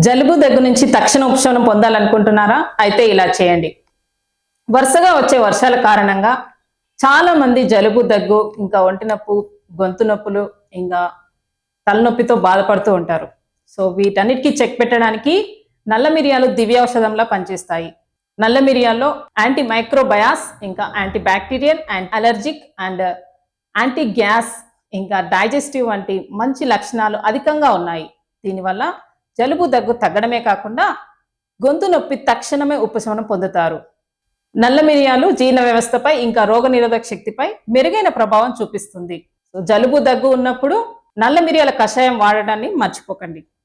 జలుబు దగ్గు నుంచి తక్షణ ఉపశమనం పొందాలనుకుంటున్నారా? అయితే ఇలా చేయండి. వరుసగా వచ్చే వర్షాల కారణంగా చాలా మంది జలుబు, దగ్గు, ఇంకా ఒంటి నొప్పు, గొంతు నొప్పులు, ఇంకా తలనొప్పితో బాధపడుతూ ఉంటారు. సో వీటన్నిటికీ చెక్ పెట్టడానికి నల్ల మిరియాలు దివ్య ఔషధంలా పనిచేస్తాయి. నల్ల మిరియాల్లో యాంటీ మైక్రోబయాస్, ఇంకా anti bacterial and allergic and anti gas, ఇంకా డైజెస్టివ్ వంటి మంచి లక్షణాలు అధికంగా ఉన్నాయి. దీనివల్ల జలుబు, దగ్గు తగ్గడమే కాకుండా గొంతు నొప్పి తక్షణమే ఉపశమనం పొందుతారు. నల్ల మిరియాలు జీర్ణ వ్యవస్థపై, ఇంకా రోగనిరోధక శక్తిపై మెరుగైన ప్రభావం చూపిస్తుంది. సో జలుబు, దగ్గు ఉన్నప్పుడు నల్ల మిరియాల కషాయం వాడడాన్ని మర్చిపోకండి.